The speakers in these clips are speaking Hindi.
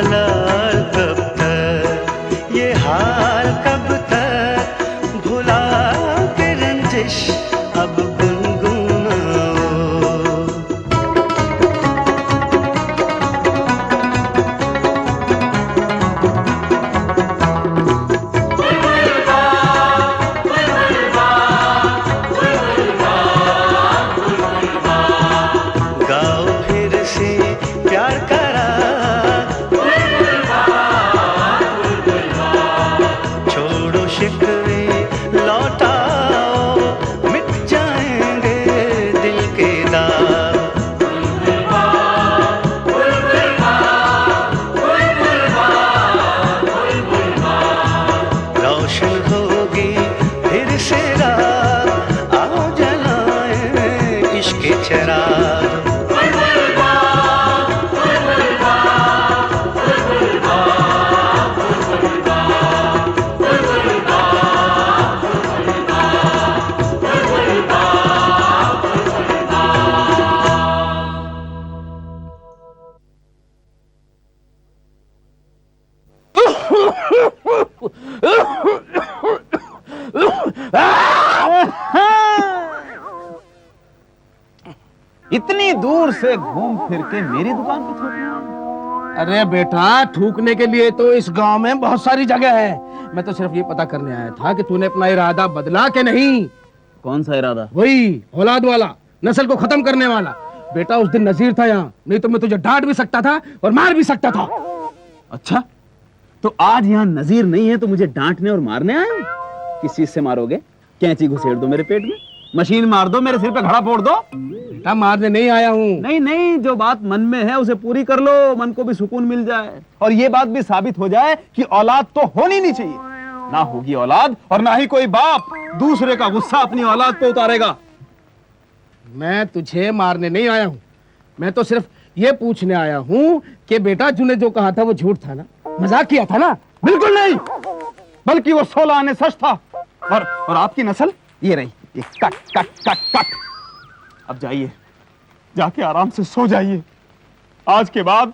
मलाल कब तक, ये हाल कब तक, भुला के रंजिश अब गुनगुनाओ। गाओ फिर से प्यार करा, छोड़ो शिकवे लौटाओ, मिट जाएंगे दिल के दाग। रोशन होगी फिर से रात, आओ जलाएं इश्क के चिराग। इतनी दूर से घूम फिर के मेरी दुकान पे थूकना? अरे बेटा, थूकने के लिए तो इस गांव में बहुत सारी जगह है। मैं तो सिर्फ ये पता करने आया था कि तूने अपना इरादा बदला कि नहीं। कौन सा इरादा? वही औलाद वाला, नस्ल को खत्म करने वाला। बेटा उस दिन नजीर था यहाँ, नहीं तो मैं तुझे डांट भी सकता था और मार भी सकता था। अच्छा, तो आज यहाँ नजीर नहीं है तो मुझे डांटने और मारने आए हो? किस चीज से मारोगे? कैंची घुसेड़ दो मेरे पेट में, मशीन मार दो, मेरे सिर पे घड़ा फोड़ दो। बेटा मारने नहीं आया हूँ। नहीं नहीं, जो बात मन में है उसे पूरी कर लो, मन को भी सुकून मिल जाए और ये बात भी साबित हो जाए कि औलाद तो होनी नहीं चाहिए। ना होगी औलाद और ना ही कोई बाप दूसरे का गुस्सा अपनी औलाद पे उतारेगा। मैं तुझे मारने नहीं आया हूँ, मैं तो सिर्फ ये पूछने आया हूँ कि बेटा तूने जो कहा था वो झूठ था ना, मजाक किया था ना? बिल्कुल नहीं, बल्कि वो 16 आने सच था। और आपकी नस्ल ये रही, ये कट कट कट कट। अब जाइए, जाके आराम से सो जाइए। आज के बाद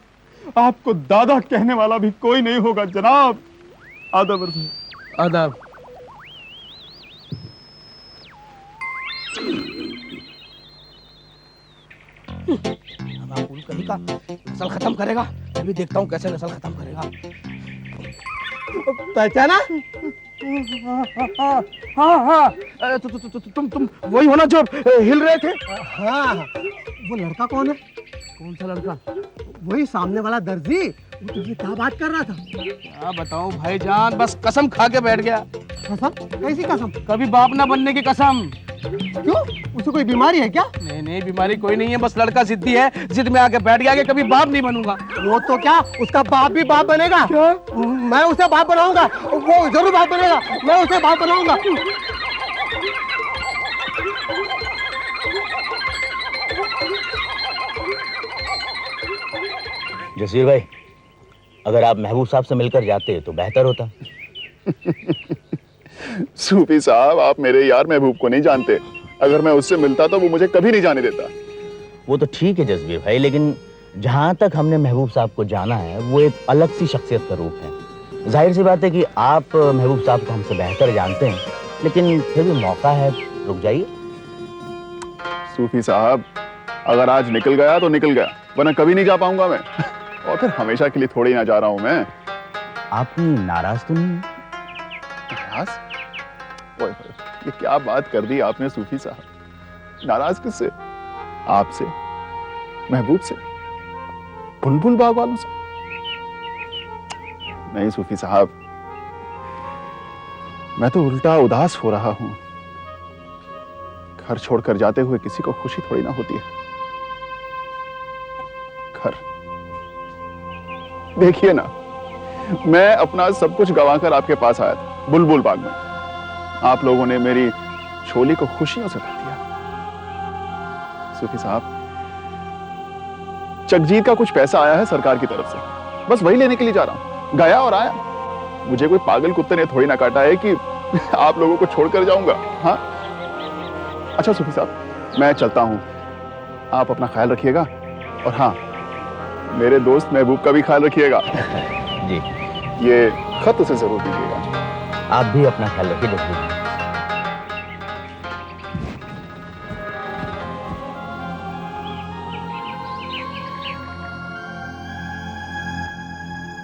आपको दादा कहने वाला भी कोई नहीं होगा जनाब। आदब अर्ज़ है। आदाब। कहीं का नस्ल खत्म करेगा, मैं भी देखता हूँ कैसे नस्ल खत्म करेगा। पहचाना? हाँ हाँ, तुम वही हो ना जो हिल रहे थे? हाँ, वो लड़का कौन है? कौन सा लड़का? वही सामने वाला दर्जी, वो तुझे क्या बात कर रहा था? क्या बताऊं भाईजान, बस कसम खा के बैठ गया। कसम? कैसी कसम? कभी बाप ना बनने की कसम। क्यों? उसे कोई बीमारी है क्या? नहीं नहीं, बीमारी कोई नहीं है, बस लड़का जिद्दी है, जिद में आके बैठ गया कि कभी बाप नहीं बनूंगा। वो तो क्या, उसका बाप भी बाप बनेगा। क्या? मैं उसे बाप बनाऊंगा, वो जरूर बाप बनेगा, मैं उसे बाप बनाऊंगा। जसीर भाई, अगर आप महबूब साहब से मिलकर जाते तो बेहतर होता। सूफी साहब, आप मेरे यार महबूब को नहीं जानते। अगर मैं उससे मिलता तो वो मुझे कभी नहीं जाने देता। वो तो ठीक है जसबीर भाई, लेकिन जहां तक हमने महबूब साहब को जाना है वो एक अलग सी शख्सियत का रूप है। जाहिर सी बात है कि आप महबूब साहब को हमसे बेहतर जानते हैं, लेकिन फिर भी मौका है, रुक जाइए। सूफी साहब, अगर आज निकल गया तो निकल गया, वरना कभी नहीं जा पाऊंगा मैं। और फिर हमेशा के लिए थोड़ी ना जा रहा हूं मैं। आप नाराज तो नहीं? नाराज? ओए होए, ये क्या बात कर दी आपने सूफी साहब। नाराज किससे? आपसे, महबूब से, बुलबुल बाग वालों से? नहीं सूफी साहब, मैं तो उल्टा उदास हो रहा हूं। घर छोड़कर जाते हुए किसी को खुशी थोड़ी ना होती है। घर देखिए ना, मैं अपना सब कुछ गंवाकर आपके पास आया था बुलबुल बाग में। आप लोगों ने मेरी झोली को खुशियों से भर दिया। सूफी साहब, चकजीत का कुछ पैसा आया है सरकार की तरफ से, बस वही लेने के लिए जा रहा हूं। गया और आया। मुझे कोई पागल कुत्ते ने थोड़ी ना काटा है कि आप लोगों को छोड़कर जाऊंगा। हाँ, अच्छा सूफी साहब, मैं चलता हूं। आप अपना ख्याल रखिएगा। और हाँ, मेरे दोस्त महबूब का भी ख्याल रखिएगा। जी, ये खत उसे जरूर दीजिएगा। आप भी अपना ख्याल रखिए जसवीर भाई।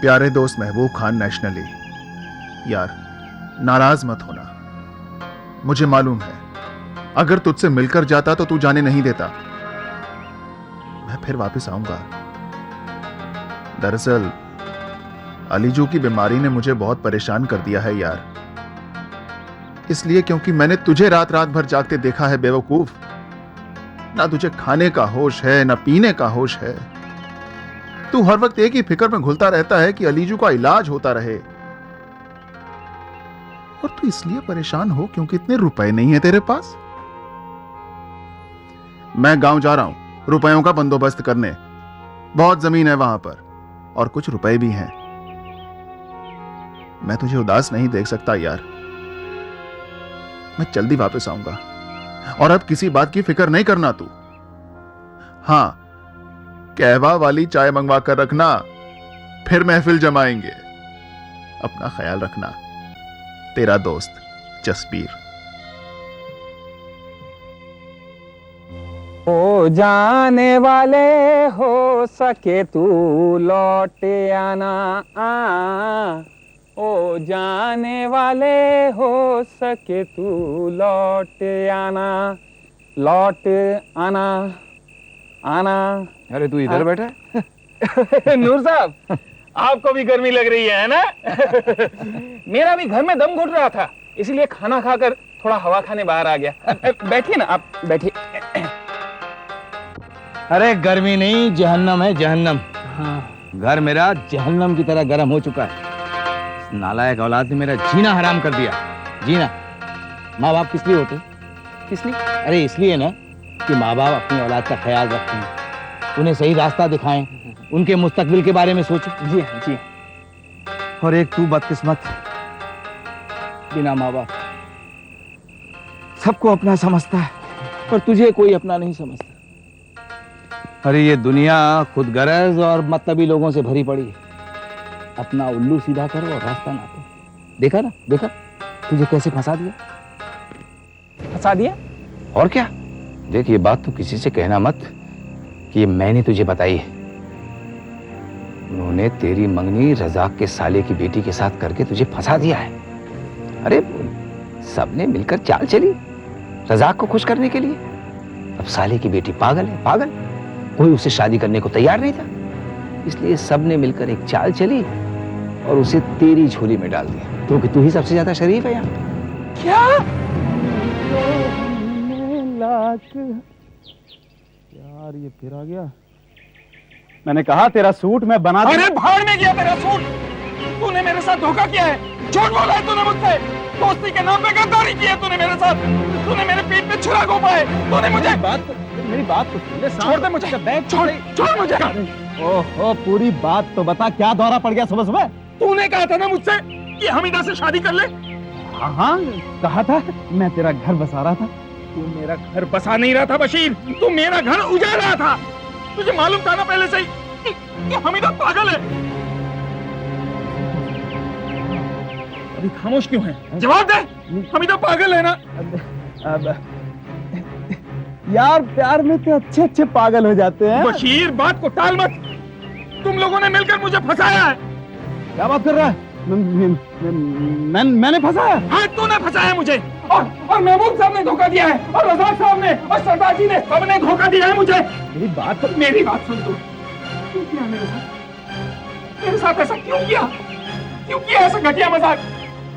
प्यारे दोस्त महबूब खान नेशनली, यार नाराज मत होना। मुझे मालूम है अगर तुझसे मिलकर जाता तो तू जाने नहीं देता। मैं फिर वापस आऊंगा। दरअसल अलीजू की बीमारी ने मुझे बहुत परेशान कर दिया है यार। इसलिए क्योंकि मैंने तुझे रात रात भर जागते देखा है बेवकूफ। ना तुझे खाने का होश है ना पीने का होश है। तू हर वक्त एक ही फिक्र में घुलता रहता है कि अलीजू का इलाज होता रहे। और तू इसलिए परेशान हो क्योंकि इतने रुपए नहीं है तेरे पास। मैं गांव जा रहा हूं रुपयों का बंदोबस्त करने। बहुत जमीन है वहां पर और कुछ रुपए भी हैं। मैं तुझे उदास नहीं देख सकता यार। मैं जल्दी वापस आऊंगा और अब किसी बात की फिक्र नहीं करना तू। हां, कहवा वाली चाय मंगवा कर रखना, फिर महफिल जमाएंगे। अपना ख्याल रखना। तेरा दोस्त जसबीर। ओ जाने वाले हो सके तू लौट आना। ओ जाने वाले हो सके तू लौट आना। लौट आना आना। अरे तू इधर बैठा है? नूर साहब, आपको भी गर्मी लग रही है ना? मेरा भी घर में दम घुट रहा था, इसलिए खाना खाकर थोड़ा हवा खाने बाहर आ गया। बैठिए ना, आप बैठिए। अरे गर्मी नहीं, जहन्नम है, जहन्नम। घर मेरा जहन्नम की तरह गर्म हो चुका है। इस नालायक औलाद ने मेरा जीना हराम कर दिया। जीना। माँ बाप किस लिए होते? किस लिए? अरे इसलिए ना कि माँ बाप अपनी औलाद का ख्याल रखें, उन्हें सही रास्ता दिखाएं, उनके मुस्तकबिल के बारे में सोचें। जी हाँ, जी। और एक तू बदकिस्मत, बिना माँ बाप सबको अपना समझता है, पर तुझे कोई अपना नहीं समझता। अरे ये दुनिया खुद गरज और मतलबी लोगों से भरी पड़ी है। अपना उल्लू सीधा करो और रास्ता नापो। देखा ना, देखा तुझे कैसे फंसा दिया। फंसा दिया? और क्या। देख, ये बात तो किसी से कहना मत कि ये मैंने तुझे बताई है। उन्होंने तेरी मंगनी रजाक के साले की बेटी के साथ करके तुझे फंसा दिया है। अरे सबने मिलकर चाल चली रजाक को खुश करने के लिए। अब साले की बेटी पागल है, पागल। कोई उससे शादी करने को तैयार नहीं था, इसलिए सबने मिलकर एक चाल चली और उसे तेरी झोली में डाल दिया, क्योंकि तू ही सबसे ज्यादा शरीफ है यहाँ। क्या? यार ये फिर आ गया। मैंने कहा तेरा सूट मैं बना दूं। अरे भाड़ में गया तेरा सूट। तूने मेरे साथ धोखा किया है, झूठ बोला है तूने मुझसे, दोस्ती के नाम पे गद्दारी की है तूने मेरे साथ, तूने मेरे पीठ पे छुरा घोंपा है, तूने मुझे मेरी बात तो छोड़ दे मुझे, छोड़ मुझे। ओहो, पूरी बात तो बता, क्या दौरा पड़ गया सुबह सुबह? तूने कहा था ना मुझसे कि हमीदा से शादी कर ले। हाँ कहा था, मैं तेरा घर बसा रहा था। तू मेरा घर बसा नहीं रहा था बशीर, तू मेरा घर उजाड़ रहा था। तुझे मालूम था ना पहले से ही कि हमीदा पागल है। अभी खामोश क्यों है? जवाब दे। हमीदा पागल है ना? अब यार प्यार में तो अच्छे अच्छे पागल हो जाते हैं। बशीर, बात को टाल मत। तुम लोगों ने मिलकर मुझे फंसाया है। क्या बात कर रहा है? मैंने फंसाया? हाँ, तूने फंसाया मुझे, और महबूब साहब ने धोखा दिया है, और रजाक साहब ने, और सरदार जी ने, सबने धोखा दिया है मुझे। मेरी बात सुन तू। क्यों किया मेरे साथ ऐसा क्यों किया? क्यों किया ऐसा घटिया मजाक?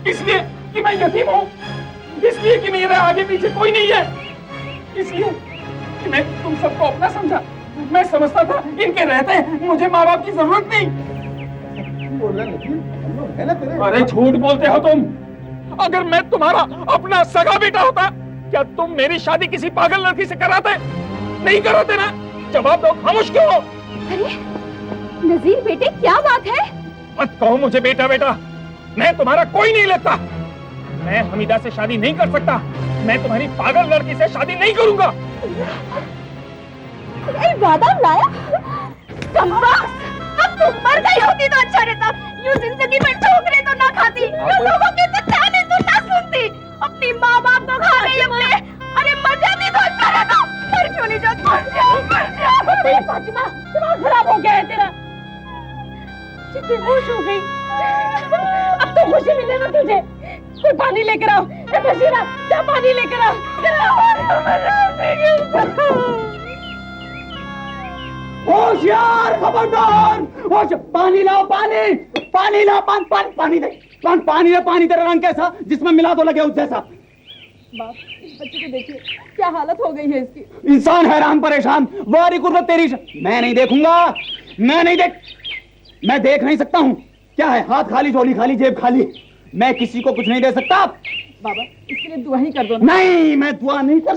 इसलिए कि मैं यतीम हूँ, इसलिए कि मेरे आगे पीछे कोई नहीं है, इसलिए कि मैं तुम सबको अपना समझा। मैं समझता था इनके रहते मुझे माँ बाप की जरूरत नहीं। अरे झूठ बोलते हो तुम। अगर मैं तुम्हारा अपना सगा बेटा होता, क्या तुम मेरी शादी किसी पागल लड़की से कराते? नहीं कराते ना? जवाब दो, खामोश क्यों हो? अरे नजीर बेटे, क्या बात है? मत कहो मुझे बेटा बेटा, मैं तुम्हारा कोई नहीं लगता। मैं हमीदा से शादी नहीं कर सकता, मैं तुम्हारी पागल लड़की से शादी नहीं करूंगा। बादाम लाया? बस, अब तुम मर गई होती तो अच्छा रहता। यूं जिंदगी में ठोकरे तो ना खाती, यूं लोगों के तो ताने तो ना सुनती, अपनी माँ बाप को खा गई अपने। अरे मर जाती तो अच्छा रहता। मर क्यों नहीं जाती? मर जा। अरे फातिमा, दिमाग खराब हो गया है तेरा। चिट्ठी होश हो गई। अब तो खुशी मिले ना तुझे। कोई पानी लेकर आओ। ए बशीरा, जा पानी लेकर आओ। होशियार, खबरदार, होश, पानी लाओ, पानी, पानी लाओ, पानी दे, पानी दे, पानी तेरा रंग कैसा, जिसमें मिला तो लगे उस जैसा। बाप, इस बच्चे को देखिए, क्या हालत हो गई है इसकी। इंसान हैरान परेशान, वारी कुर्रत तेरी। मैं नहीं देखूंगा, मैं देख नहीं सकता हूँ। क्या है, हाथ खाली, झोली खाली, जेब खाली, मैं किसी को कुछ नहीं दे सकता। बाबा, इसके लिए दुआ ही कर दो ना। नहीं, मैं दुआ नहीं कर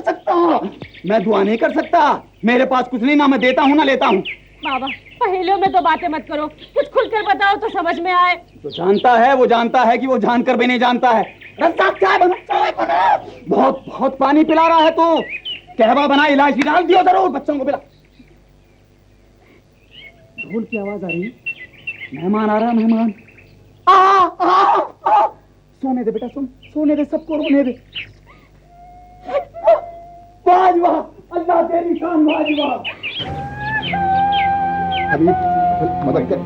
सकता, मेरे पास कुछ नहीं, ना मैं देता हूँ ना लेता हूँ। बाबा, पहेलियों में तो बातें मत करो, कुछ खुलकर बताओ तो समझ में आए। जो जानता है वो जानता है कि वो जानकर भी नहीं जानता है। रज़्ज़ाक़, चाय बना। बहुत पानी पिला रहा है तू। कहवा बना, इलायची डाल दियो जरूर, बच्चों को पिला। ढोल की आवाज आ रही है, मेहमान आ रहा है, मेहमान। आ। सोने दे बेटा, सोने दे, सबको रोने दे। वाह, अल्लाह तेरी शान, वाह। अभी मदद कर।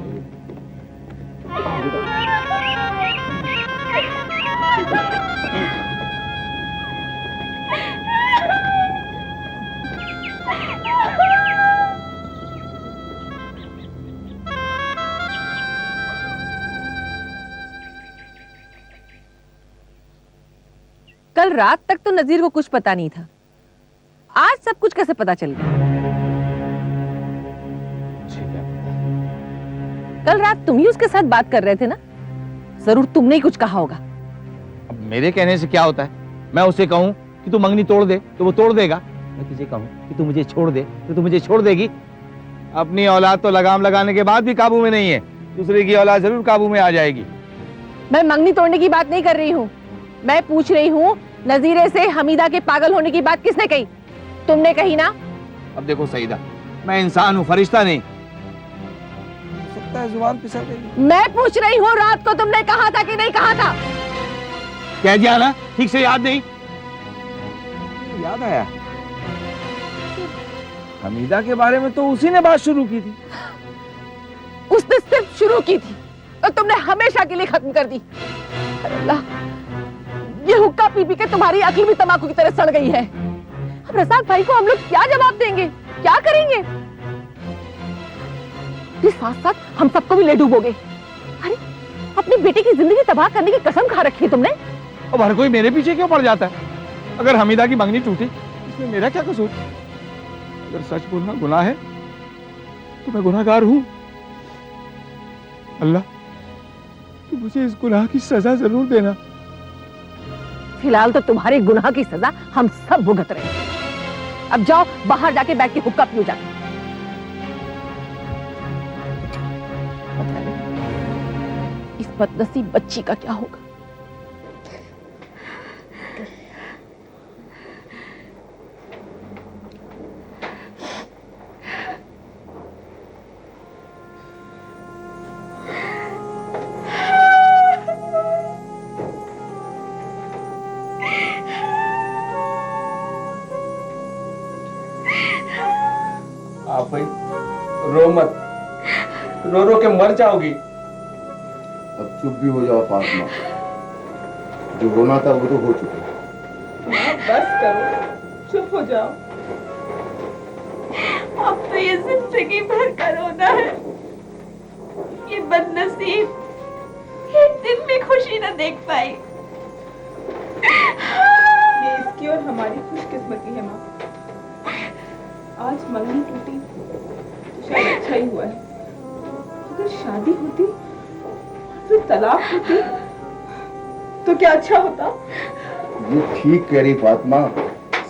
कल रात तक तो नजीर को कुछ पता नहीं था, आज सब कुछ कैसे पता चल गया? कल रात तुम ही उसके साथ बात कर रहे थे ना? जरूर तुमने ही कुछ कहा होगा। अब मेरे कहने से क्या होता है? मैं उसे कहूं कि तू मंगनी तोड़ दे तो वो तोड़ देगा, मैं तुझे कहूं कि तू मुझे छोड़ दे तो तू मुझे छोड़ देगी। अपनी औलाद तो लगाम लगाने के बाद भी काबू में नहीं है, दूसरे की औलाद जरूर काबू में आ जाएगी। मैं मंगनी तोड़ने की बात नहीं कर रही हूँ, मैं पूछ रही हूँ नजीरे से हमीदा के पागल होने की बात किसने कही? तुमने कही ना? अब देखो सईदा, मैं इंसान हूँ, फरिश्ता नहीं। सकता है जुबान फिसल गई। मैं पूछ रही हूँ, रात को तुमने कहा था कि नहीं कहा था? कह दिया ना, ठीक से याद नहीं। याद आया, हमीदा के बारे में तो उसी ने बात शुरू की थी। उसने सिर्फ शुरू की थी और तुमने हमेशा के लिए खत्म कर दी। अरे अल्लाह, ये हुक्का पी पी के तुम्हारी अकल भी तंबाकू की तरह सड़ गई है। अब रज़ाक भाई को हम लोग क्या जवाब देंगे, क्या करेंगे? फिर साथ साथ हम सबको भी ले डूबोगे। अरे अपनी बेटी की जिंदगी तबाह करने की कसम खा रखी है तुमने। अब हर कोई मेरे पीछे क्यों पड़ जाता है? अगर हमीदा की मंगनी टूटी इसमें मेरा क्या कसूर? अगर सच बोलना गुनाह है तो मैं गुनाहगार हूं। अल्लाह, तू मुझे इस गुनाह की सजा जरूर देना। फिलहाल तो तुम्हारे गुनाह की सजा हम सब भुगत रहे हैं। अब जाओ बाहर जाके बैठ के हुक्का पियो जाके। पता नहीं इस बदनसीब बच्ची का क्या होगा। आप भाई रो मत, रो रो के मर जाओगी। अब चुप भी हो जाओ फातिमा, जो होना था वो तो हो चुका। बस करो, चुप हो जाओ। अब तो ये जिंदगी भर का रोना है। ये बदनसीब एक दिन भी खुशी न देख पाई। ये इसकी और हमारी खुशकिस्मती है माँ। आज मंगनी टूटी तो शायद अच्छा ही हुआ है। अगर शादी होती तो तलाक होती तो क्या अच्छा होता? ये ठीक कह रही फातिमा,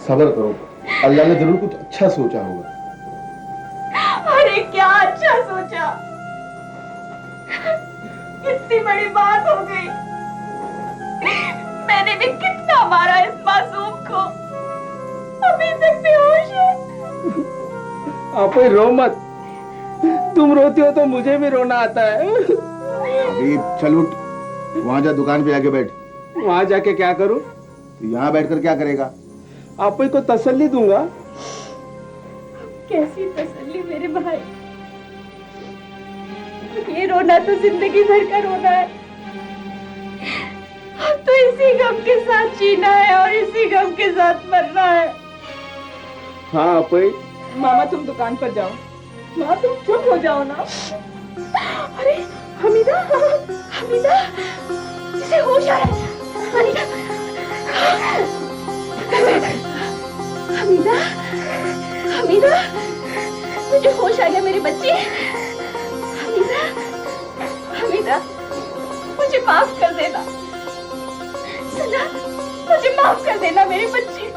सब्र करो, अल्लाह ने जरूर कुछ अच्छा सोचा होगा। अरे क्या अच्छा सोचा, इतनी बड़ी बात हो गई। मैंने भी कितना मारा इस मासूम को, अभी तक बेहोश है। आप रो मत, तुम रोती हो तो मुझे भी रोना आता है। अभी चल उठ, वहां जा, दुकान पे आके बैठ। वहां जाके क्या करूं? तो यहाँ बैठकर क्या करेगा? आप ही को तसल्ली दूंगा। कैसी तसल्ली मेरे भाई, ये रोना तो जिंदगी भर का रोना है। अब तो इसी गम के साथ जीना है और इसी गम के साथ मरना है। हाँ आप ही। मामा तुम दुकान पर जाओ। माँ तुम चुप हो जाओ ना। अरे हमीदा, हमीदा, इसे होश आ रहा है। हमीदा, हमीदा, मुझे होश आ गया मेरी बच्ची। हमीदा, हमीदा, मुझे माफ कर देना। सुना, मुझे माफ कर देना मेरी बच्ची।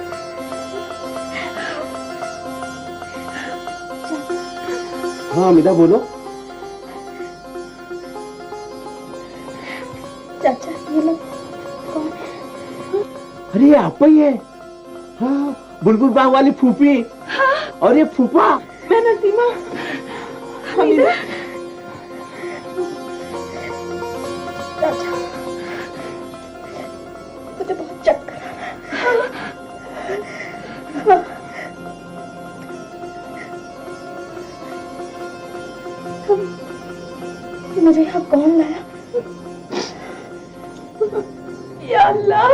हाँ हमीदा बोलो। चाचा ये लोग कौन? अरे ये आप ही है। हाँ, बुलबुल बाग वाली फूफी। हाँ? और ये फूफा। मैं नसीमा। हमीदा, चाचा मुझे बहुत चक्कर आ रहा है। मुझे यहाँ कौन लाया? या अल्लाह,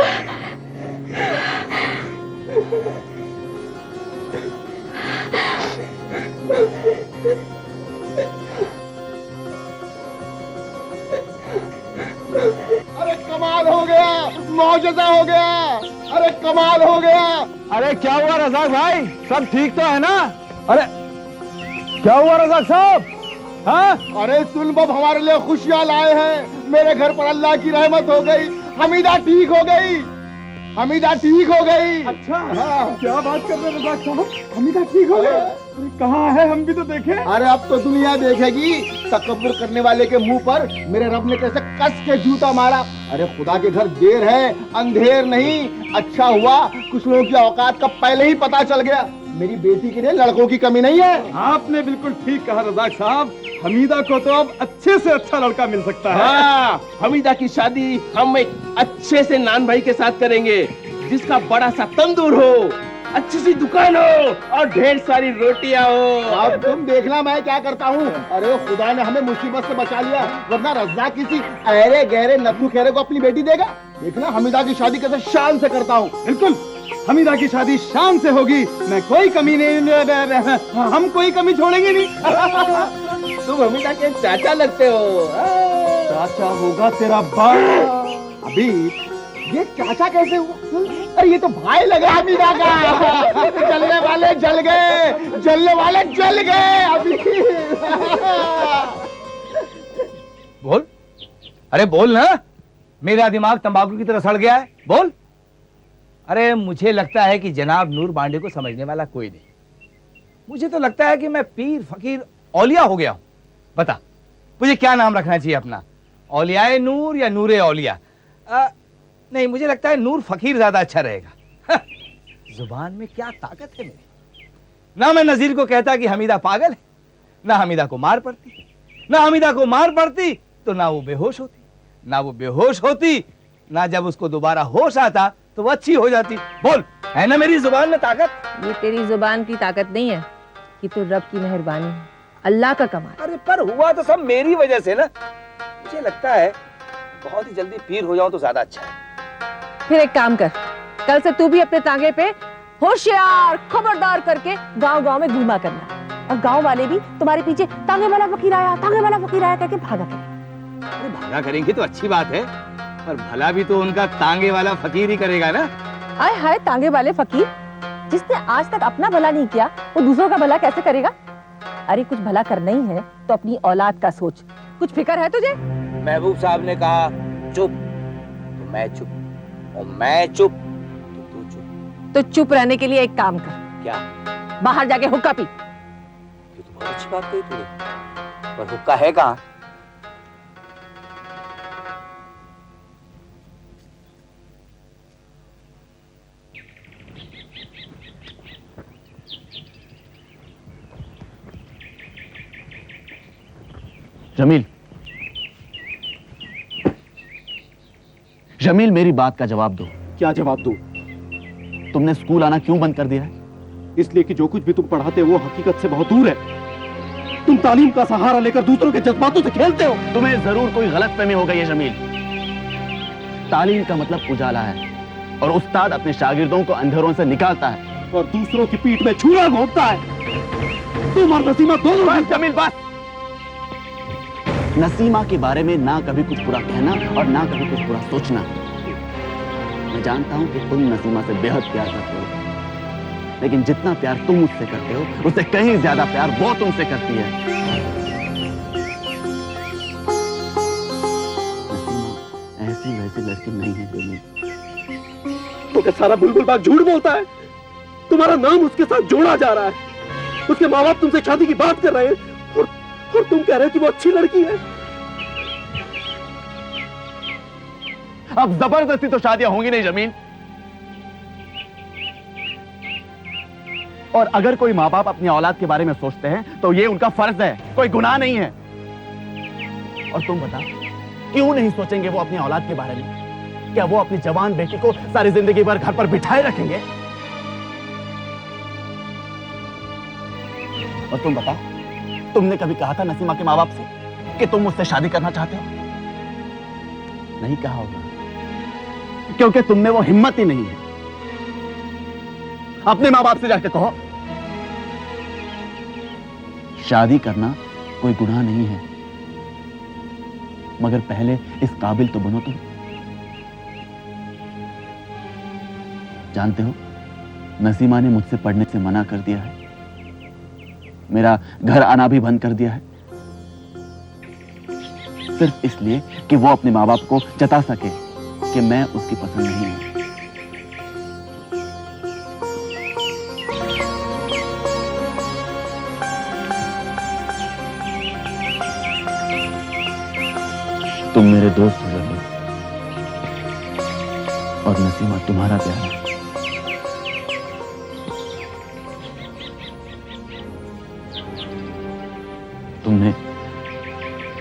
अरे कमाल हो गया, मौजज़ा हो गया, अरे कमाल हो गया। अरे क्या हुआ रजाक भाई, सब ठीक तो है ना? अरे क्या हुआ रजाक साहब? हाँ? अरे सुन बब, हमारे लिए खुशियां लाए हैं। मेरे घर पर अल्लाह की रहमत हो गई, हमीदा ठीक हो गई, हमीदा ठीक हो गई। अच्छा, हाँ। क्या बात कर रहे हैं रजाक साहब? हमीदा ठीक हो गए? अरे कहाँ है, हम भी तो देखें। अरे अब तो दुनिया देखेगी तकब्बुर करने वाले के मुंह पर मेरे रब ने कैसे कस के जूता मारा। अरे खुदा के घर देर है, अंधेर नहीं। अच्छा हुआ कुछ लोगों की औकात का पहले ही पता चल गया। मेरी बेटी के लिए लड़कों की कमी नहीं है। आपने बिल्कुल ठीक कहा रजाक साहब, हमीदा को तो अब अच्छे से अच्छा लड़का मिल सकता है। हाँ, हमीदा की शादी हम एक अच्छे से नान भाई के साथ करेंगे, जिसका बड़ा सा तंदूर हो, अच्छी सी दुकान हो और ढेर सारी रोटियां हो। अब तुम देखना मैं क्या करता हूँ। अरे खुदा ने हमें मुसीबत से बचा लिया, वरना रज़्ज़ाक किसी अहरे गहरे नथु खेरे को अपनी बेटी देगा। देखना हमीदा की शादी कैसे शान से करता हूँ। बिल्कुल, हमीदा की शादी शान से होगी। मैं कोई कमी नहीं, हम कोई कमी छोड़ेंगे नहीं। तुम हमीदा के चाचा लगते हो। चाचा होगा तेरा बाप। अभी ये चाचा कैसे हुआ? अरे ये तो भाई लगा हमीदा का। जलने वाले जल गए, जलने वाले जल गए अभी। बोल, अरे बोल ना, मेरा दिमाग तंबाकू की तरह सड़ गया है, बोल। अरे मुझे लगता है कि जनाब नूर बांडे को समझने वाला कोई नहीं। मुझे तो लगता है कि मैं पीर फकीर औलिया हो गया हूं। बता मुझे क्या नाम रखना चाहिए अपना, औलियाए नूर या नूरे औलिया? नहीं, मुझे लगता है नूर फकीर ज्यादा अच्छा रहेगा। जुबान में क्या ताकत है मेरी। ना मैं नजीर को कहता कि हमीदा पागल है, ना हमीदा को मार पड़ती, ना हमीदा को मार पड़ती तो ना वो बेहोश होती, ना वो बेहोश होती, ना जब उसको दोबारा होश आता तो वो अच्छी हो जाती। बोल, है ना मेरी जुबान में ताकत? ये तेरी जुबान की ताकत नहीं है, ये तो रब की मेहरबानी है, अल्लाह का कमाल। अरे पर हुआ तो सब मेरी वजह से ना। मुझे लगता है बहुत ही जल्दी पीर हो जाऊं तो ज्यादा अच्छा है। फिर एक काम कर, कल से तू भी अपने तांगे पे होशियार खबरदार करके गांव-गांव में घूमा करना, और गांव वाले भी तुम्हारे पीछे तांगे वाला फकीर आया, तांगे वाला फकीर आया कहके भागा करें। अरे भागा करेंगे तो अच्छी बात है, पर भला भी तो उनका तांगे वाला फकीर ही करेगा ना। आए हाय तांगे वाले फकीर, जिसने आज तक अपना भला नहीं किया वो दूसरों का भला कैसे करेगा? अरे कुछ भला करना ही है तो अपनी औलाद का सोच, कुछ फिक्र है तुझे? महबूब साहब ने कहा चुप तो मैं चुप, और मैं चुप तो तू चुप। तो चुप रहने के लिए एक काम कर, क्या? बाहर जाके हुक्का पी। ये तो बहुत अच्छी बात कही तूने, पर हुक्का है कहाँ? जमील, जमील मेरी बात का जवाब दो। क्या जवाब दूं? तुमने स्कूल आना क्यों बंद कर दिया है? इसलिए कि जो कुछ भी तुम पढ़ाते हो वो हकीकत से बहुत दूर है। तुम तालीम का सहारा लेकर दूसरों के जज्बातों से खेलते हो। तुम्हें जरूर कोई गलतफहमी हो गई है जमील। तालीम का मतलब उजाला है और उस्ताद अपने शागिर्दों को अंधेरों से निकालता है और दूसरों की पीठ में छुरा घोंपता है। तुम और नसीमा दोनों। बस जमील बस। नसीमा के बारे में ना कभी कुछ बुरा कहना और ना कभी कुछ बुरा सोचना। मैं जानता हूं कि तुम नसीमा से बेहद प्यार करते हो, लेकिन जितना प्यार तुम मुझसे करते हो उससे कहीं ज्यादा प्यार वो तुमसे करती है। नसीमा ऐसी वैसी लड़की नहीं है जमील। तो क्या सारा बुलबुल बाग झूठ बोलता है? तुम्हारा नाम उसके साथ जोड़ा जा रहा है। उसके माँ बाप तुमसे शादी की बात कर रहे हैं और तुम कह रहे हो कि वो अच्छी लड़की है। अब जबरदस्ती तो शादियां होंगी नहीं जमीन। और अगर कोई माँ बाप अपनी औलाद के बारे में सोचते हैं तो ये उनका फर्ज है, कोई गुनाह नहीं है। और तुम बता, क्यों नहीं सोचेंगे वो अपनी औलाद के बारे में? क्या वो अपनी जवान बेटी को सारी जिंदगी भर घर पर बिठाए रखेंगे? और तुम बता, तुमने कभी कहा था नसीमा के माँ बाप से कि तुम मुझसे शादी करना चाहते हो? नहीं कहा होगा, क्योंकि तुम में वो हिम्मत ही नहीं है। अपने माँ बाप से जाके कहो, शादी करना कोई गुनाह नहीं है, मगर पहले इस काबिल तो बनो तुम। जानते हो, नसीमा ने मुझसे पढ़ने से मना कर दिया है, मेरा घर आना भी बंद कर दिया है, सिर्फ इसलिए कि वो अपने माँ बाप को जता सके कि मैं उसकी पसंद नहीं हूं। तुम मेरे दोस्त हो जमील, और नसीमा तुम्हारा प्यार है। तुमने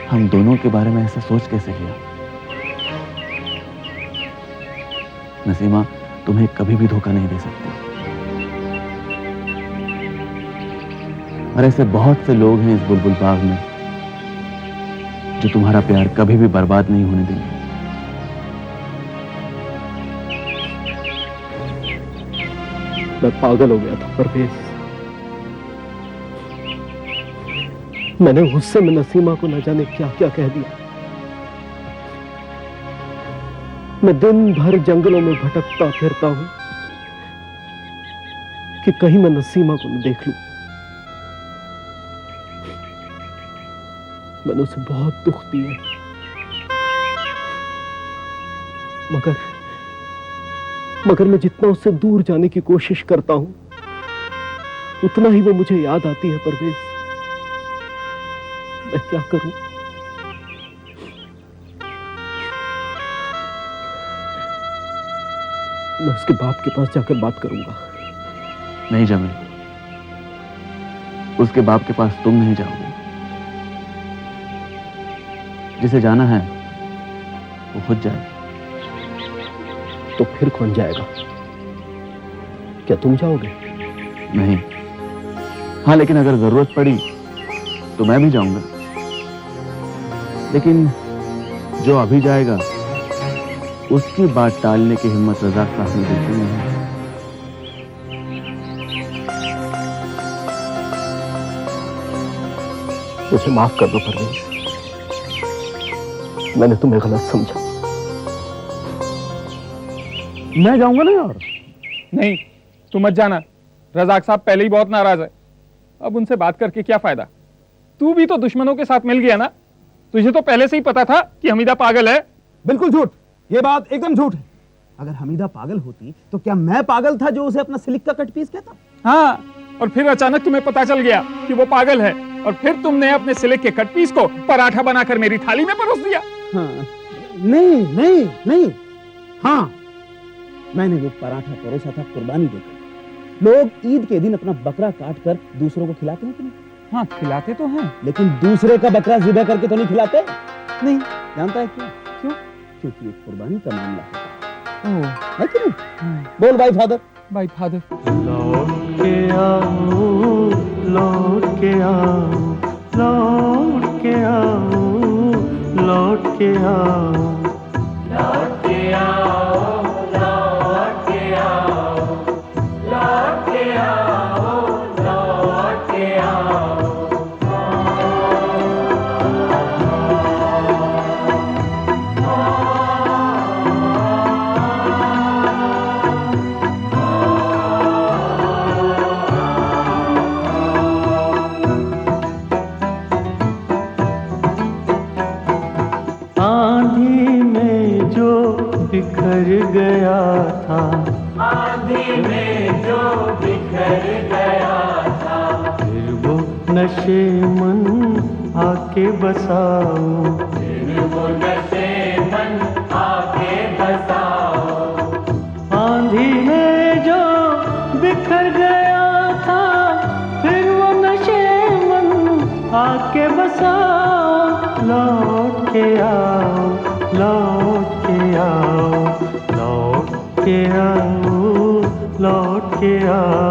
हम दोनों के बारे में ऐसा सोच कैसे किया? नसीमा तुम्हें कभी भी धोखा नहीं दे सकती। और ऐसे बहुत से लोग हैं इस बुलबुल बाग में जो तुम्हारा प्यार कभी भी बर्बाद नहीं होने देंगे। मैं पागल हो गया था परवेज। मैंने गुस्से में नसीमा को न जाने क्या क्या कह दिया। मैं दिन भर जंगलों में भटकता फिरता हूं कि कहीं मैं नसीमा को न देख लूं। मैंने उसे बहुत दुख दिया, मगर मैं जितना उससे दूर जाने की कोशिश करता हूं उतना ही वो मुझे याद आती है परवेज। मैं क्या करूं? मैं उसके बाप के पास जाकर बात करूंगा। नहीं जमील, उसके बाप के पास तुम नहीं जाओगे। जिसे जाना है वो खुद जाए। तो फिर कौन जाएगा? क्या तुम जाओगे? नहीं। हाँ, लेकिन अगर जरूरत पड़ी तो मैं भी जाऊंगा। लेकिन जो अभी जाएगा उसकी बात टालने की हिम्मत रज़ाक साहब ने बिल्कुल नहीं है। मुझे माफ कर दो परवेज, मैंने तुम्हें गलत समझा। मैं जाऊंगा ना यार। नहीं, तुम मत जाना। रज़ाक साहब पहले ही बहुत नाराज है, अब उनसे बात करके क्या फायदा? तू भी तो दुश्मनों के साथ मिल गया ना। तुझे तो पहले से ही पता था कि हमीदा पागल है। बिल्कुल झूठ, ये बात एकदम झूठ है। अगर हमीदा पागल होती तो क्या मैं पागल था जो उसे अपना सिलिक का कट पीस कहता? हाँ, और फिर अचानक तुम्हें पता चल गया कि वो पागल है, और फिर तुमने अपने सिलिक के कट पीस को पराठा बनाकर मेरी थाली में परोस दिया। हाँ, नहीं नहीं नहीं, हाँ, मैंने वो पराठा परोसा था कुर्बानी देकर। लोग ईद के दिन अपना बकरा काट कर दूसरों को खिलाते हैं कि नहीं? हाँ खिलाते तो हैं। लेकिन दूसरे का बकरा ज़िबा करके तो नहीं खिलाते? नहीं। जानता है क्यों? क्यों? क्योंकि एक कुर्बानी का मामला है ओह, कि नहीं? बोल भाई फादर। Bye father. लौट के आओ, लौट के आओ, लौट के आओ, लौट के आओ, लौट के आओ, लौट के आओ, लौट के आओ, लौट के आओ। आंधी में जो बिखर गया था, आंधी में जो बिखर गया था, फिर वो नशे मन आके बसाओ, फिर वो नशे मन आके बसाओ। आंधी में जो बिखर गया था, फिर वो नशे मन आके बसाओ। लौट के आओ, लौट के आओ, लौट के आओ, लौट के आओ।